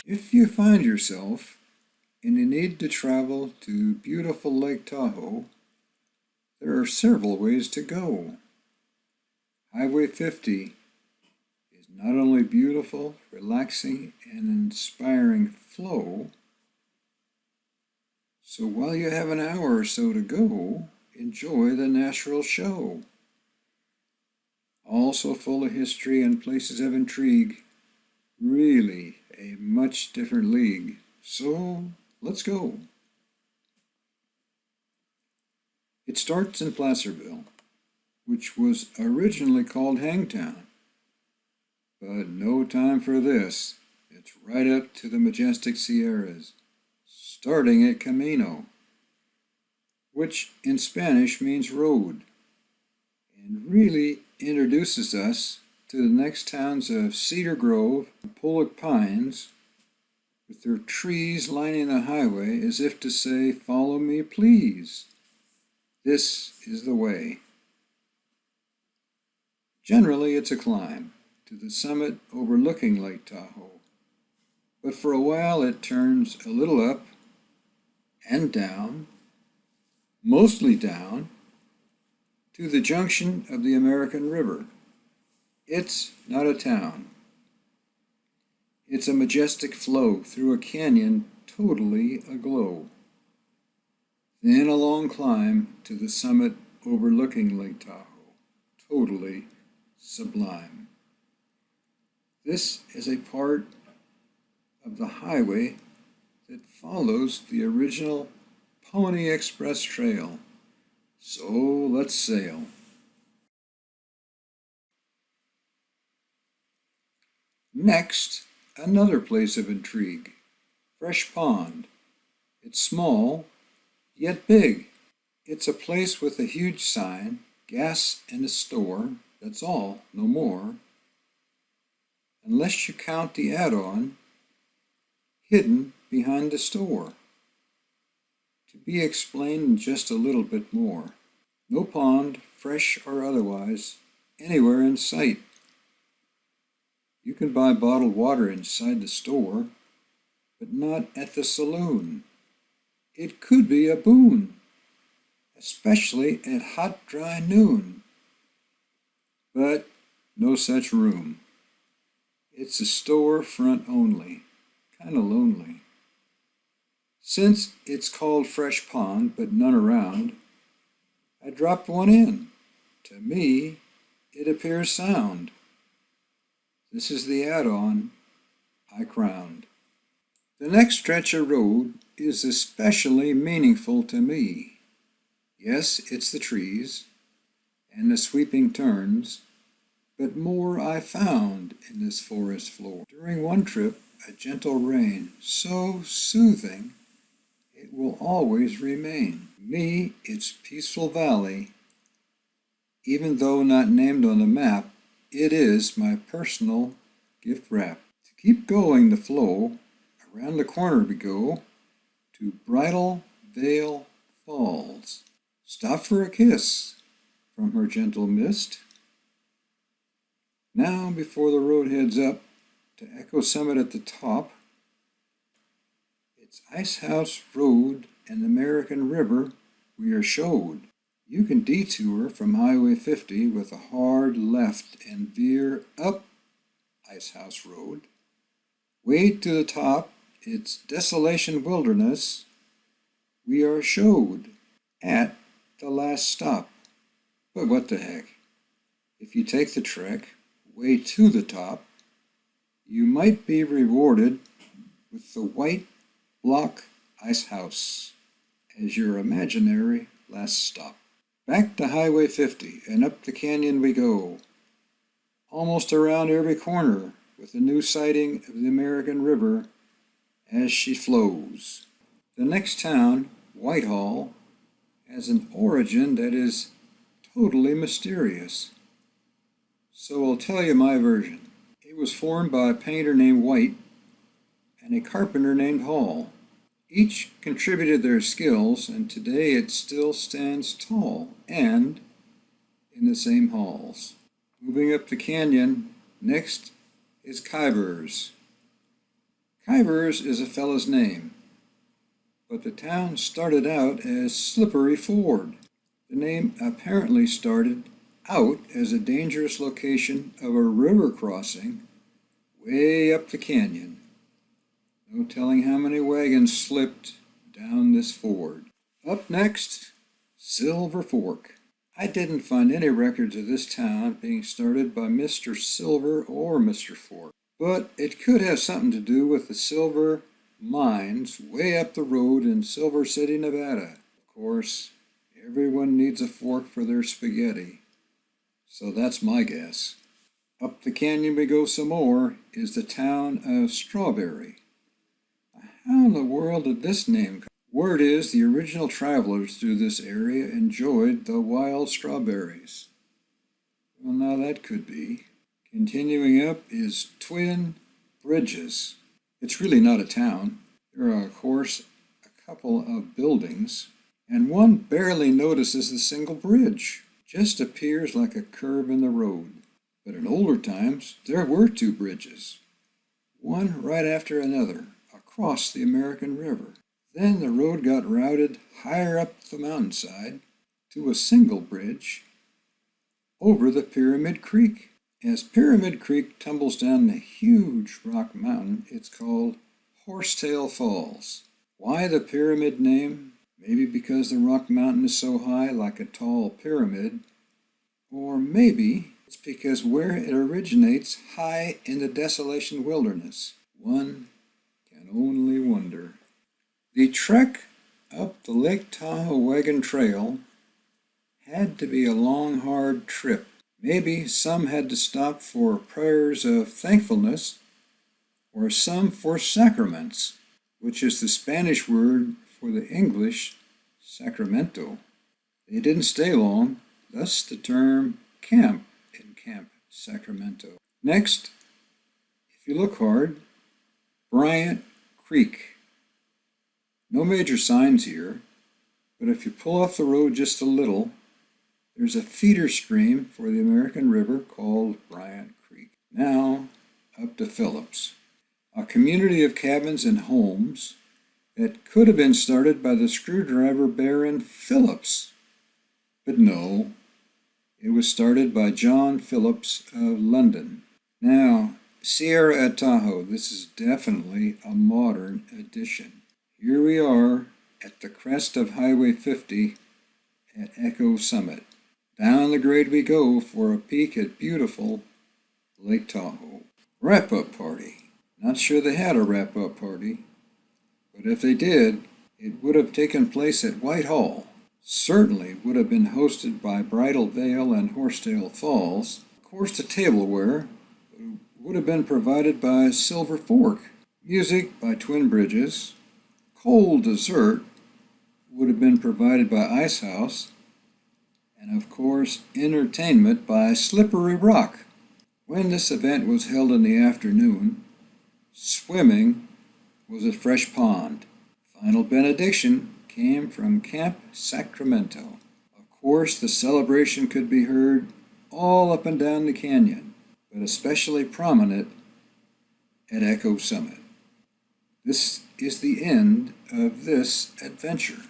If you find yourself in the need to travel to beautiful Lake Tahoe, there are several ways to go. Highway 50 is not only beautiful, relaxing, and inspiring flow, so while you have an hour or so to go, enjoy the natural show. Also full of history and places of intrigue, really a much different league. So let's go. It starts in Placerville, which was originally called Hangtown. But no time for this. It's right up to the majestic Sierras, starting at Camino, which in Spanish means road, and really introduces us to the next towns of Cedar Grove and Poetic Pines, with their trees lining the highway as if to say, "Follow me, please. This is the way." Generally, it's a climb to the summit overlooking Lake Tahoe, but for a while it turns a little up and down, mostly down, to the junction of the American River. It's not a town. It's a majestic flow through a canyon totally aglow. Then a long climb to the summit overlooking Lake Tahoe, totally sublime. This is a part of the highway that follows the original Pony Express Trail. So let's sail. Next, another place of intrigue, Fresh Pond. It's small, yet big. It's a place with a huge sign, gas and a store, that's all, no more. Unless you count the add-on, hidden behind the store. To be explained in just a little bit more. No pond, fresh or otherwise, anywhere in sight. You can buy bottled water inside the store, but not at the saloon. It could be a boon, especially at hot, dry noon. But no such room. It's a store front only, kinda lonely. Since it's called Fresh Pond, but none around, I dropped one in. To me, it appears sound. This is the add-on I crowned. The next stretch of road is especially meaningful to me. Yes, it's the trees and the sweeping turns, but more I found in this forest floor. During one trip, a gentle rain, so soothing, it will always remain. Me, it's Peaceful Valley. Even though not named on the map, it is my personal gift wrap. To keep going the flow, around the corner we go to Bridal Veil Falls. Stop for a kiss from her gentle mist. Now, before the road heads up to Echo Summit at the top, it's Ice House Road and the American River we are showed. You can detour from Highway 50 with a hard left and veer up Ice House Road. Way to the top, it's Desolation Wilderness we are showed at the last stop. But what the heck? If you take the trek way to the top, you might be rewarded with the white block ice house as your imaginary last stop. Back to Highway 50 and up the canyon we go, almost around every corner with a new sighting of the American River as she flows. The next town, Whitehall, has an origin that is totally mysterious. So I'll tell you my version. It was formed by a painter named White and a carpenter named Hall. Each contributed their skills, and today it still stands tall and in the same halls. Moving up the canyon, next is Khyber's. Kivers is a fella's name, but the town started out as Slippery Ford. The name apparently started out as a dangerous location of a river crossing way up the canyon. No telling how many wagons slipped down this ford. Up next, Silver Fork. I didn't find any records of this town being started by Mr. Silver or Mr. Fork, but it could have something to do with the silver mines way up the road in Silver City, Nevada. Of course, everyone needs a fork for their spaghetti, so that's my guess. Up the canyon we go some more is the town of Strawberry. How in the world did this name come? Word is the original travelers through this area enjoyed the wild strawberries. Well, now that could be. Continuing up is Twin Bridges. It's really not a town. There are, of course, a couple of buildings, and one barely notices the single bridge. Just appears like a curve in the road. But in older times, there were two bridges, one right after another, across the American River. Then the road got routed higher up the mountainside to a single bridge over the Pyramid Creek. As Pyramid Creek tumbles down the huge rock mountain, it's called Horsetail Falls. Why the pyramid name? Maybe because the rock mountain is so high, like a tall pyramid. Or maybe it's because where it originates high in the desolation wilderness. One can only wonder. The trek up the Lake Tahoe wagon trail had to be a long, hard trip. Maybe some had to stop for prayers of thankfulness, or some for sacraments, which is the Spanish word for the English Sacramento. They didn't stay long, thus the term camp in Camp Sacramento. Next, if you look hard, Bryant Creek. No major signs here, but if you pull off the road just a little, there's a feeder stream for the American River called Bryant Creek. Now, up to Phillips, a community of cabins and homes that could have been started by the screwdriver Baron Phillips. But no, it was started by John Phillips of London. Now, Sierra at Tahoe, this is definitely a modern addition. Here we are at the crest of Highway 50 at Echo Summit. Down the grade we go for a peek at beautiful Lake Tahoe. Wrap-up party. Not sure they had a wrap-up party, but if they did, it would have taken place at Whitehall. Certainly would have been hosted by Bridal Veil and Horsetail Falls. Of course, the tableware would have been provided by Silver Fork. Music by Twin Bridges. Cold dessert would have been provided by Ice House, and of course, entertainment by Slippery Rock. When this event was held in the afternoon, swimming was at Fresh Pond. Final benediction came from Camp Sacramento. Of course, the celebration could be heard all up and down the canyon, but especially prominent at Echo Summit. This is the end of this adventure.